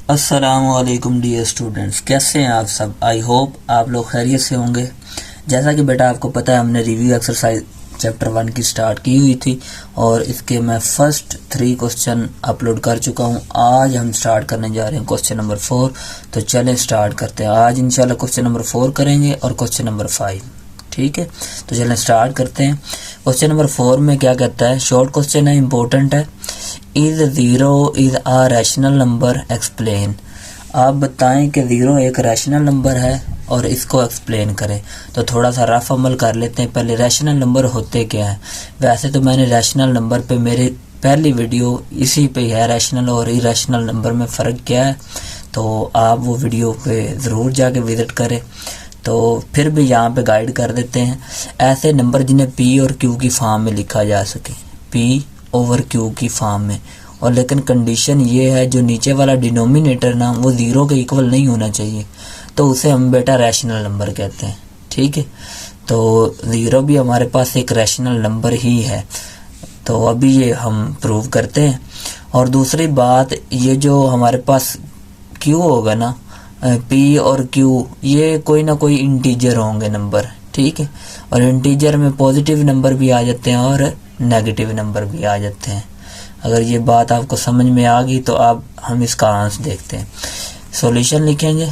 अस्सलामुअलैकुम dear students, कैसे हैं आप सब। आई होप आप लोग खैरियत से होंगे। जैसा कि बेटा आपको पता है, हमने रिव्यू एक्सरसाइज चैप्टर 1 की स्टार्ट की हुई थी और इसके मैं फर्स्ट 3 क्वेश्चन अपलोड कर चुका हूं। आज हम स्टार्ट करने जा रहे हैं क्वेश्चन नंबर 4। तो चलें स्टार्ट करते हैं। आज इंशाल्लाह क्वेश्चन नंबर 4 करेंगे और क्वेश्चन नंबर 5। ठीक है, तो चलें स्टार्ट करते हैं। क्वेश्चन नंबर 4 में क्या कहता है, शॉर्ट क्वेश्चन है, इंपॉर्टेंट है। Is 0 is a rational number, explain. आप बताएं कि 0 एक रैशनल नंबर है और इसको एक्सप्लेन करें। तो थोड़ा सा रफ अमल कर लेते हैं। पहले रैशनल नंबर होते क्या है। वैसे तो मैंने रैशनल नंबर पे मेरी पहली वीडियो इसी पे है, रैशनल और इरेशनल नंबर में फ़र्क क्या है, तो आप वो वीडियो पे ज़रूर जाके विज़िट करें। तो फिर भी यहाँ पे गाइड कर देते हैं। ऐसे नंबर जिन्हें पी और क्यू की फॉर्म में लिखा जा सके, पी ओवर क्यू की फॉर्म में। और लेकिन कंडीशन ये है, जो नीचे वाला डिनोमिनेटर ना वो 0 के इक्वल नहीं होना चाहिए, तो उसे हम बेटा रैशनल नंबर कहते हैं। ठीक है, तो 0 भी हमारे पास एक रैशनल नंबर ही है। तो अभी ये हम प्रूव करते हैं। और दूसरी बात, ये जो हमारे पास क्यू होगा ना, पी और क्यू, ये कोई ना कोई इंटीजर होंगे नंबर। ठीक है, और इंटीजर में पॉजिटिव नंबर भी आ जाते हैं और नेगेटिव नंबर भी आ जाते हैं। अगर ये बात आपको समझ में आ गई तो आप हम इसका आंसर देखते हैं। सॉल्यूशन लिखेंगे।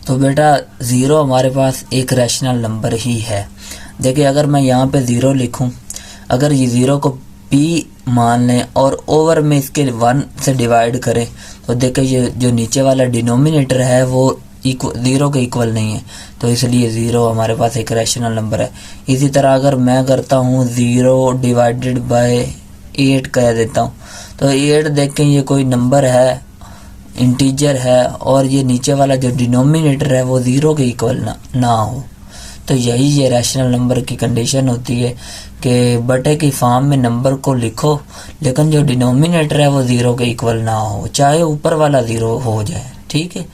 तो बेटा 0 हमारे पास एक रैशनल नंबर ही है। देखिए, अगर मैं यहाँ पे 0 लिखूं, अगर ये 0 को p मान लें और ओवर में इसके 1 से डिवाइड करें, तो देखिए ये जो नीचे वाला डिनोमिनेटर है वो 0 के इक्वल नहीं है, तो इसलिए 0 हमारे पास एक रैशनल नंबर है। इसी तरह अगर मैं करता हूँ 0 डिवाइडेड बाय 8 कह देता हूँ, तो 8 देखें ये कोई नंबर है, इंटीजर है, और ये नीचे वाला जो डिनोमिनेटर है वो 0 के इक्वल ना हो। तो यही ये रैशनल नंबर की कंडीशन होती है कि बटे की फॉर्म में नंबर को लिखो, लेकिन जो डिनोमिनेटर है वो 0 के इक्वल ना हो, चाहे ऊपर वाला 0 हो जाए। ठीक है,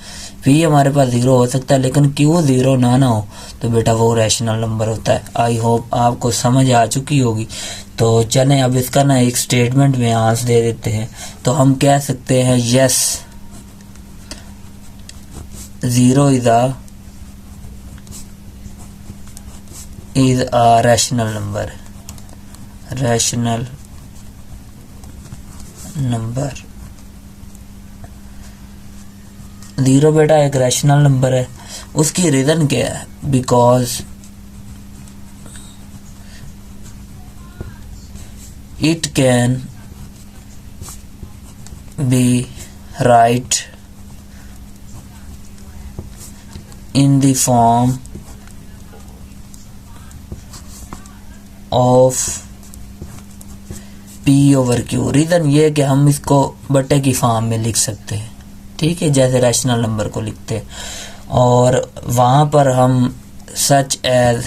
पी हमारे पास 0 हो सकता है लेकिन क्यू 0 ना हो, तो बेटा वो रैशनल नंबर होता है। आई होप आपको समझ आ चुकी होगी। तो चलें अब इसका ना एक स्टेटमेंट में आंसर दे देते हैं। तो हम कह सकते हैं yes 0 is a rational number, rational number। 0 बेटा एक रैशनल नंबर है। उसकी रीजन क्या है, because it can be right in the form of P over Q। Reason ये है कि हम इसको बटे की फॉर्म में लिख सकते हैं। ठीक है, जैसे रैशनल नंबर को लिखते हैं, और वहाँ पर हम सच एज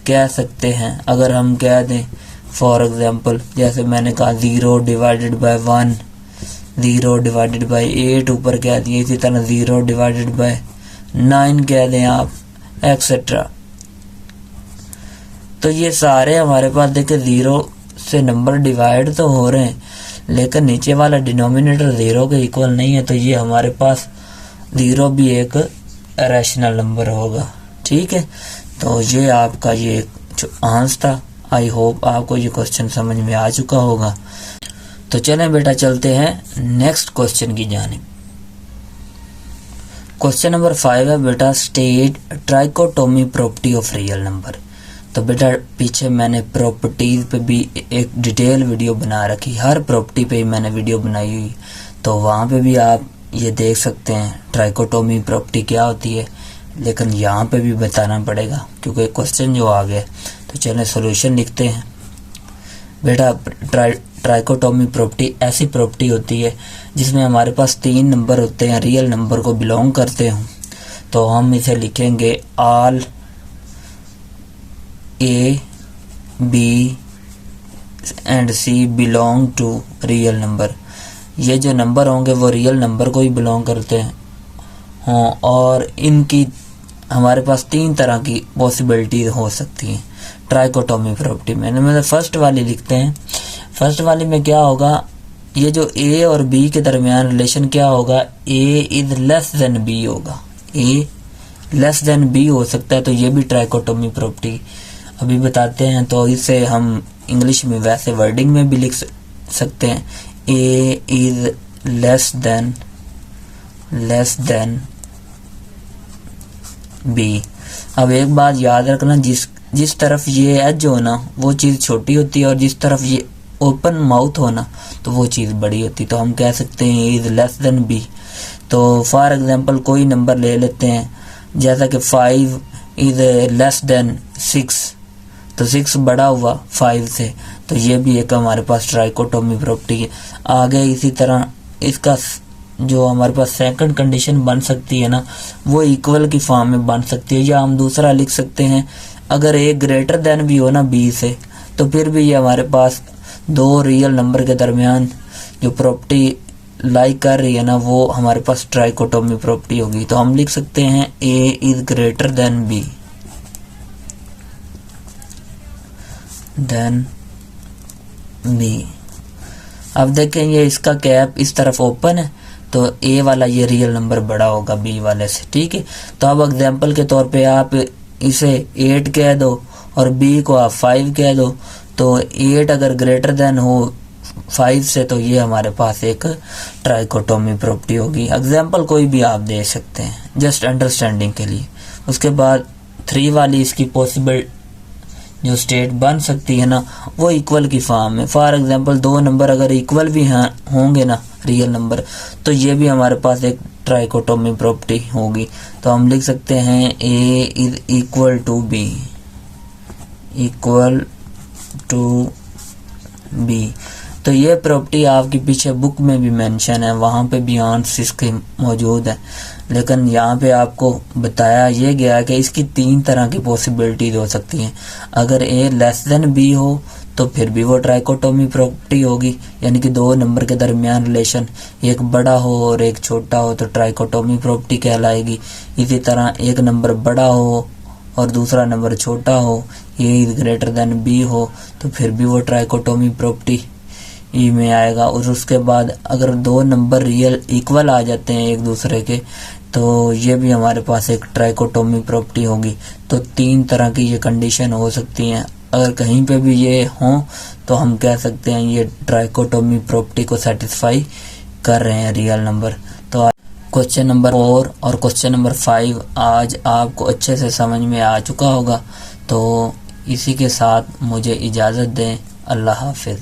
कह सकते हैं। अगर हम कह दें फॉर एग्जांपल, जैसे मैंने कहा 0 डिवाइडेड बाय 1, 0 डिवाइडेड बाय 8 ऊपर कह दिए, इसी तरह 0 डिवाइडेड बाय 9 कह दें आप, एक्सेट्रा। तो ये सारे हमारे पास देखिए 0 से नंबर डिवाइड तो हो रहे हैं, लेकिन नीचे वाला डिनोमिनेटर 0 के इक्वल नहीं है, तो ये हमारे पास 0 भी एक रैशनल नंबर होगा। ठीक है, तो ये आपका ये आंसर था। आई होप आपको ये क्वेश्चन समझ में आ चुका होगा। तो चलें बेटा चलते हैं नेक्स्ट क्वेश्चन की जानिब। क्वेश्चन नंबर 5 है बेटा, state trichotomy property of real number. तो बेटा पीछे मैंने प्रॉपर्टीज पे भी एक डिटेल वीडियो बना रखी, हर प्रॉपर्टी पे ही मैंने वीडियो बनाई हुई, तो वहाँ पे भी आप ये देख सकते हैं ट्राइकोटोमी प्रॉपर्टी क्या होती है। लेकिन यहाँ पे भी बताना पड़ेगा क्योंकि क्वेश्चन जो आ गया। तो चलें सॉल्यूशन लिखते हैं। बेटा ट्राइकोटोमी प्रॉपर्टी ऐसी प्रॉपर्टी होती है जिसमें हमारे पास 3 नंबर होते हैं, रियल नंबर को बिलोंग करते हों। तो हम इसे लिखेंगे all A, B and C belong to real number. ये जो नंबर होंगे वो रियल नंबर को ही बिलोंग करते हैं हों, और इनकी हमारे पास 3 तरह की पॉसिबिलिटी हो सकती हैं। ट्राइकोटोमी प्रॉपर्टी में, मतलब फर्स्ट वाली लिखते हैं। फर्स्ट वाली में क्या होगा, ये जो ए और बी के दरमियान रिलेशन क्या होगा, ए इज लेस देन बी होगा, ए लेस देन बी हो सकता है, तो ये भी ट्राइकोटोमी प्रॉपर्टी अभी बताते हैं। तो इसे हम इंग्लिश में वैसे वर्डिंग में भी लिख सकते हैं, ए इज लेस देन बी। अब एक बात याद रखना, जिस तरफ ये एज हो ना वो चीज़ छोटी होती है, और जिस तरफ ये ओपन माउथ हो ना तो वो चीज़ बड़ी होती है। तो हम कह सकते हैं इज लेस देन बी। तो फॉर एग्जांपल कोई नंबर ले लेते हैं, जैसा कि 5 इज लेस देन 6, तो 6 बड़ा हुआ 5 से, तो ये भी एक हमारे पास ट्राइकोटोमी प्रॉपर्टी है। आगे इसी तरह इसका जो हमारे पास सेकंड कंडीशन बन सकती है ना, वो इक्वल की फॉर्म में बन सकती है, या हम दूसरा लिख सकते हैं, अगर ए ग्रेटर देन भी हो ना बी से, तो फिर भी ये हमारे पास दो रियल नंबर के दरमियान जो प्रॉपर्टी लाइक कर रही है ना, वो हमारे पास ट्राइकोटोमी प्रॉपर्टी होगी। तो हम लिख सकते हैं ए इज ग्रेटर देन बी, अब देखें ये इसका कैप इस तरफ ओपन है, तो ए वाला ये रियल नंबर बड़ा होगा बी वाले से, ठीक है। तो अब एग्जांपल के तौर पे आप इसे 8 कह दो और बी को आप 5 कह दो, तो 8 अगर ग्रेटर देन हो 5 से, तो ये हमारे पास एक ट्राइकोटोमी प्रॉपर्टी होगी। एग्जांपल कोई भी आप दे सकते हैं जस्ट अंडरस्टैंडिंग के लिए। उसके बाद 3 वाली इसकी पॉसिबल जो स्टेट बन सकती है ना, वो इक्वल की फॉर्म में। फॉर एग्जांपल दो नंबर अगर इक्वल भी होंगे ना रियल नंबर, तो ये भी हमारे पास एक ट्राइकोटोमी प्रॉपर्टी होगी। तो हम लिख सकते हैं ए इज इक्वल टू बी। तो ये प्रॉपर्टी आपकी पीछे बुक में भी मेंशन है, वहाँ पे भी आंसर इसके मौजूद है, लेकिन यहाँ पे आपको बताया ये गया कि इसकी 3 तरह की पॉसिबिलिटीज हो सकती हैं। अगर ए लेस देन बी हो तो फिर भी वो ट्राइकोटोमी प्रॉपर्टी होगी, यानी कि दो नंबर के दरमियान रिलेशन एक बड़ा हो और एक छोटा हो तो ट्राइकोटोमी प्रॉपर्टी कहलाएगी। इसी तरह एक नंबर बड़ा हो और दूसरा नंबर छोटा हो, ए इज ग्रेटर देन बी हो, तो फिर भी वो ट्राइकोटोमी प्रॉपर्टी ई में आएगा। और उसके बाद अगर दो नंबर रियल इक्वल आ जाते हैं एक दूसरे के, तो ये भी हमारे पास एक ट्राइकोटोमी प्रॉपर्टी होगी। तो 3 तरह की ये कंडीशन हो सकती हैं। अगर कहीं पे भी ये हों तो हम कह सकते हैं ये ट्राइकोटोमी प्रॉपर्टी को सेटिस्फाई कर रहे हैं रियल नंबर। तो क्वेश्चन नंबर 4 और क्वेश्चन नंबर 5 आज आपको अच्छे से समझ में आ चुका होगा। तो इसी के साथ मुझे इजाज़त दें। अल्लाह हाफिज़।